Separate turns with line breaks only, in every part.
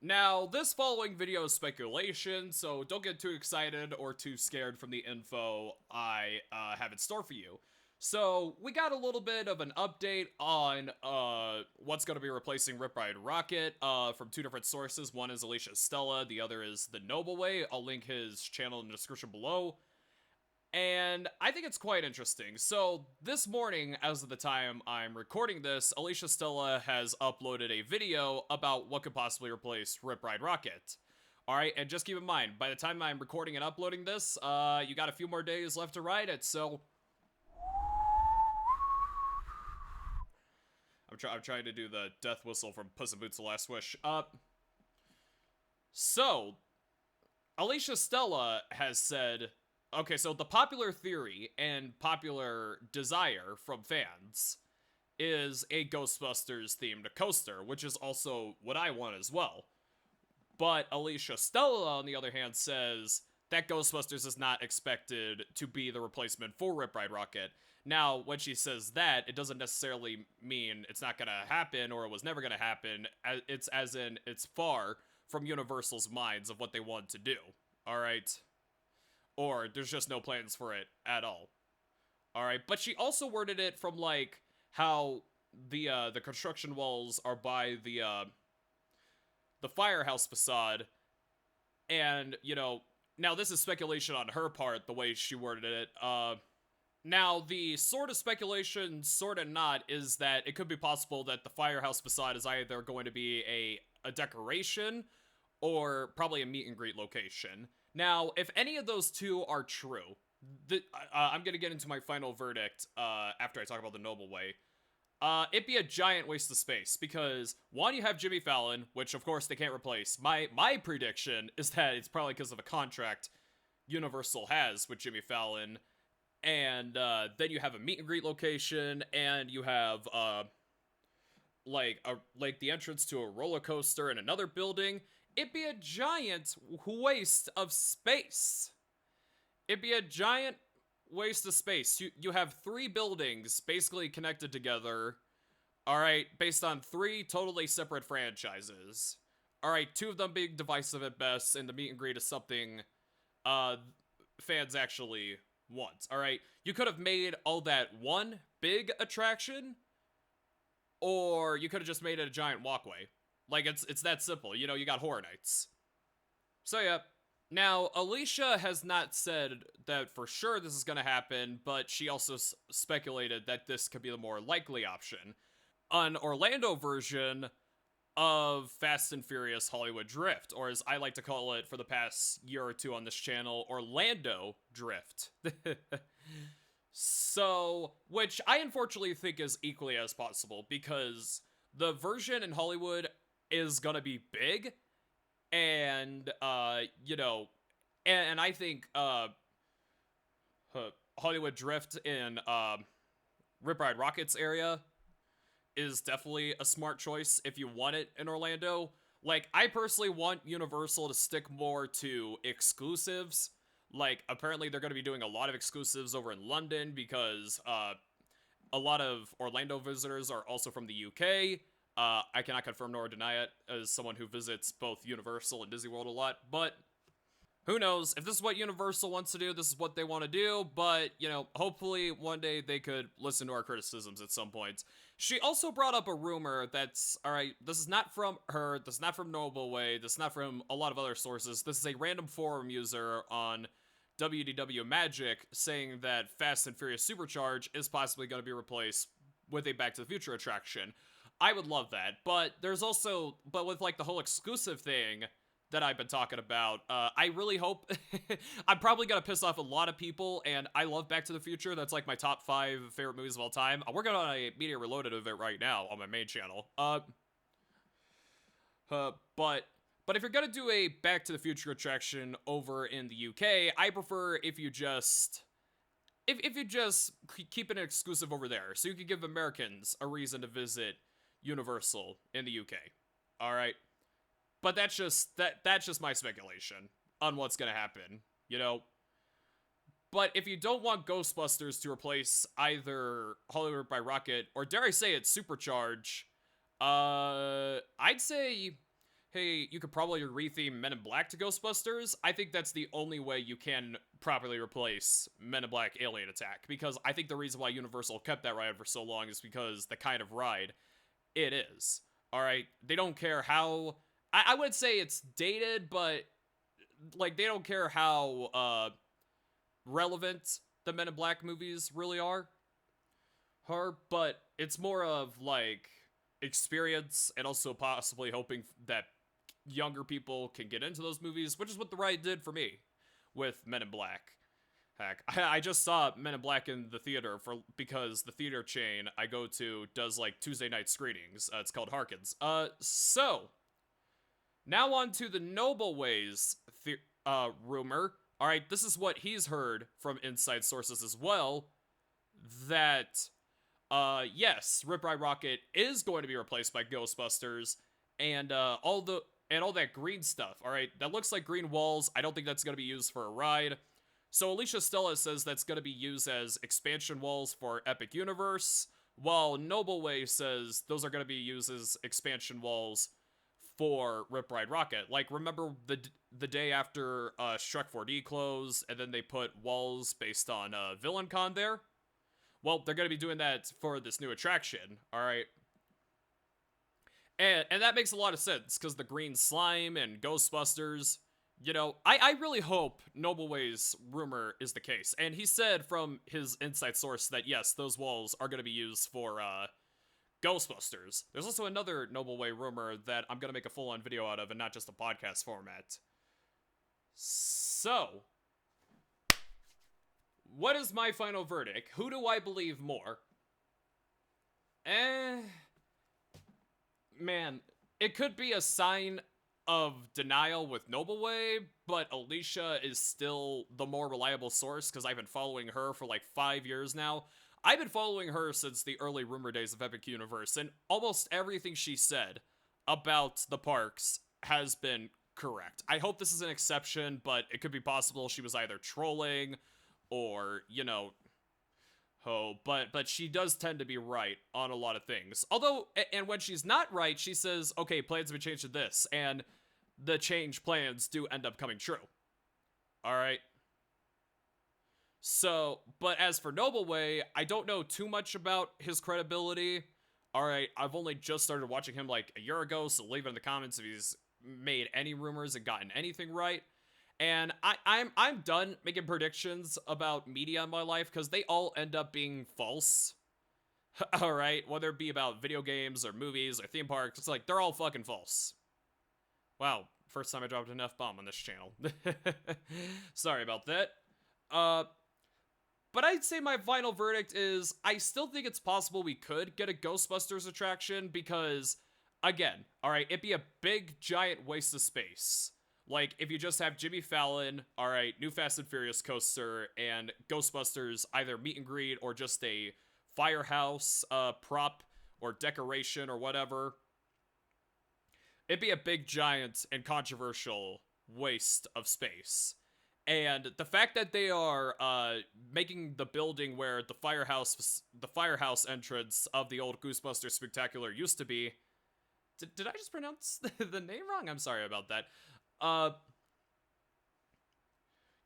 Now, this following video is speculation, so don't get too excited or too scared from the info I have in store for you. So, we got a little bit of an update on what's going to be replacing Rip Ride Rocket from two different sources. One is Alicia Stella, the other is The Noble Way. I'll link his channel in the description below. And I think it's quite interesting. So, this morning, as of the time I'm recording this, Alicia Stella has uploaded a video about what could possibly replace Rip Ride Rocket. Alright, and just keep in mind, by the time I'm recording and uploading this, you got a few more days left to ride it, so... I'm trying to do the death whistle from Puss in Boots: The Last Wish. So, Alicia Stella has said... Okay, so the popular theory and popular desire from fans is a Ghostbusters themed coaster, which is also what I want as well. But Alicia Stella, on the other hand, says that Ghostbusters is not expected to be the replacement for Rip Ride Rocket. Now, when she says that, it doesn't necessarily mean it's not gonna happen or it was never gonna happen. It's as in, it's far from Universal's minds of what they want to do. Alright? Or there's just no plans for it at all. Alright, but she also worded it from, like, how the construction walls are by the firehouse facade, and, you know, now this is speculation on her part, the way she worded it. Now, the sort of speculation, sort of not, is that it could be possible that the firehouse facade is either going to be a decoration, or probably a meet and greet location. Now, if any of those two are true, I'm going to get into my final verdict after I talk about the Noble Way. It'd be a giant waste of space, because, one, you have Jimmy Fallon, which, of course, they can't replace. My prediction is that it's probably because of a contract Universal has with Jimmy Fallon, and then you have a meet and greet location, and you have, like the entrance to a roller coaster in another building. It'd be a giant waste of space. It'd be a giant waste of space. You have three buildings basically connected together, alright, based on three totally separate franchises. Alright, two of them being divisive at best, and the meet and greet is something fans actually want. Alright, you could have made all that one big attraction, or you could have just made it a giant walkway. Like, it's that simple. You know, you got Horror Nights. So, yeah. Now, Alicia has not said that for sure this is going to happen, but she also speculated that this could be the more likely option. An Orlando version of Fast and Furious Hollywood Drift, or as I like to call it for the past year or two on this channel, Orlando Drift. So, which I unfortunately think is equally as possible, because the version in Hollywood is gonna be big, and, you know, and I think, Hollywood Drift in, Rip Ride Rocket's area is definitely a smart choice if you want it in Orlando. Like, I personally want Universal to stick more to exclusives. Like, apparently they're gonna be doing a lot of exclusives over in London, because, a lot of Orlando visitors are also from the UK. I cannot confirm nor deny it as someone who visits both Universal and Disney World a lot, but who knows? If this is what Universal wants to do, this is what they want to do, but, you know, hopefully one day they could listen to our criticisms at some point. She also brought up a rumor that's, alright, this is not from her, this is not from Noble Way, this is not from a lot of other sources, this is a random forum user on WDW Magic saying that Fast and Furious Supercharge is possibly going to be replaced with a Back to the Future attraction. I would love that, but there's also, but with, like, the whole exclusive thing that I've been talking about, I really hope, I'm probably gonna piss off a lot of people, and I love Back to the Future, that's, like, my top 5 favorite movies of all time. I'm working on a Media Reloaded of it right now on my main channel. But if you're gonna do a Back to the Future attraction over in the UK, I prefer if you just... If you just keep it exclusive over there, so you can give Americans a reason to visit Universal in the UK. Alright? But that's just my speculation on what's gonna happen, you know? But if you don't want Ghostbusters to replace either Hollywood by Rocket, or dare I say it, Supercharge, I'd say hey, you could probably retheme Men in Black to Ghostbusters, I think that's the only way you can properly replace Men in Black Alien Attack, because I think the reason why Universal kept that ride for so long is because the kind of ride it is. All right, they don't care how. I would say it's dated, but like they don't care how relevant the Men in Black movies really are. But it's more of like experience and also possibly hoping that younger people can get into those movies, which is what the ride did for me with Men in Black. Heck, I just saw Men in Black in the theater because the theater chain I go to does like Tuesday night screenings. It's called Harkins. So now on to the Noble Ways rumor. All right, this is what he's heard from inside sources as well. That yes, Rip Ride Rockit is going to be replaced by Ghostbusters, and all that green stuff. All right, that looks like green walls. I don't think that's going to be used for a ride. So Alicia Stella says that's going to be used as expansion walls for Epic Universe, while Noble Way says those are going to be used as expansion walls for Rip Ride Rockit. Like, remember the day after Shrek 4D closed, and then they put walls based on Villain Con there? Well, they're going to be doing that for this new attraction, all right? And that makes a lot of sense, because the green slime and Ghostbusters, you know, I really hope Noble Way's rumor is the case. And he said from his inside source that, yes, those walls are going to be used for Ghostbusters. There's also another Noble Way rumor that I'm going to make a full-on video out of and not just a podcast format. So, what is my final verdict? Who do I believe more? Man, it could be a sign of denial with Noble Way, but Alicia is still the more reliable source because I've been following her for like 5 years now. I've been following her since the early rumor days of Epic Universe, and almost everything she said about the parks has been correct. I hope this is an exception, but it could be possible she was either trolling or, you know, but she does tend to be right on a lot of things. Although, and when she's not right, she says, okay, plans have been changed to this, and the change plans do end up coming true. All right. So, but as for Noble Way, I don't know too much about his credibility. All right, I've only just started watching him like a year ago, so leave it in the comments if he's made any rumors and gotten anything right. And I'm done making predictions about media in my life because they all end up being false. All right, whether it be about video games or movies or theme parks, it's like they're all fucking false. Wow, first time I dropped an F-bomb on this channel. Sorry about that. But I'd say my final verdict is I still think it's possible we could get a Ghostbusters attraction because, again, all right, it'd be a big, giant waste of space. Like, if you just have Jimmy Fallon, all right, new Fast and Furious coaster, and Ghostbusters either meet and greet or just a firehouse prop or decoration or whatever, it'd be a big, giant, and controversial waste of space. And the fact that they are making the building where the firehouse entrance of the old Ghostbusters Spectacular used to be, did I just pronounce the name wrong? I'm sorry about that.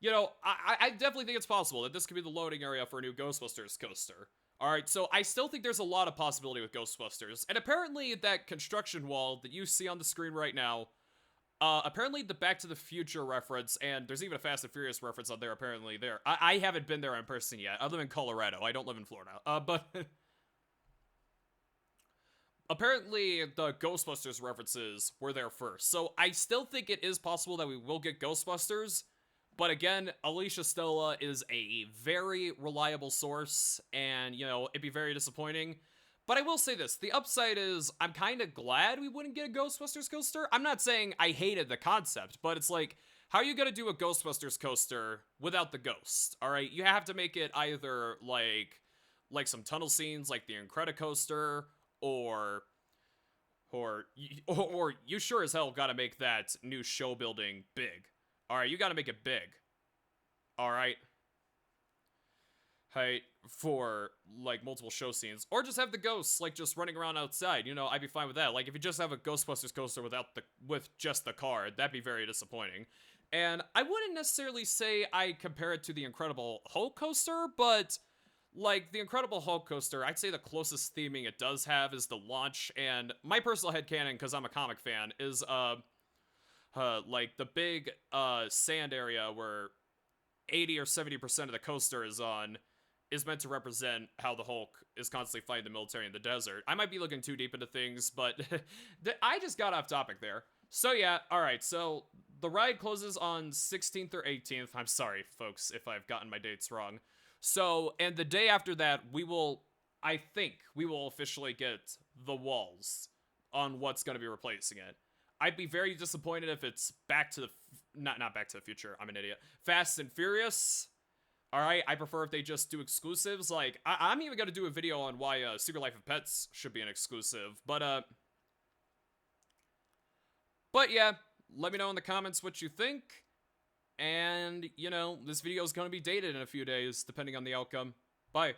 You know, I definitely think it's possible that this could be the loading area for a new Ghostbusters coaster. Alright, so I still think there's a lot of possibility with Ghostbusters. And apparently that construction wall that you see on the screen right now, apparently the Back to the Future reference, and there's even a Fast and Furious reference on there apparently there. I haven't been there in person yet. I live in Colorado. I don't live in Florida. But apparently the Ghostbusters references were there first. So I still think it is possible that we will get Ghostbusters. But again, Alicia Stella is a very reliable source, and, you know, it'd be very disappointing. But I will say this, the upside is I'm kind of glad we wouldn't get a Ghostbusters coaster. I'm not saying I hated the concept, but it's like, how are you going to do a Ghostbusters coaster without the ghost? All right, you have to make it either like some tunnel scenes like the Incredicoaster, or you sure as hell got to make that new show building big. All right, you got to make it big. All right. right, for like multiple show scenes, or just have the ghosts like just running around outside. You know, I'd be fine with that. Like if you just have a Ghostbusters coaster with just the car, that'd be very disappointing. And I wouldn't necessarily say I compare it to the Incredible Hulk coaster, but like the Incredible Hulk coaster, I'd say the closest theming it does have is the launch. And my personal headcanon, because I'm a comic fan, is like the big sand area where 80 or 70% of the coaster is on is meant to represent how the Hulk is constantly fighting the military in the desert. I might be looking too deep into things, but I just got off topic there. So yeah, all right. So the ride closes on 16th or 18th. I'm sorry, folks, if I've gotten my dates wrong. So, and the day after that, I think we will officially get the walls on what's going to be replacing it. I'd be very disappointed if it's not Back to the Future. I'm an idiot. Fast and Furious. All right, I prefer if they just do exclusives. Like I'm even gonna do a video on why Secret Life of Pets should be an exclusive. But yeah, let me know in the comments what you think. And you know, this video is gonna be dated in a few days, depending on the outcome. Bye.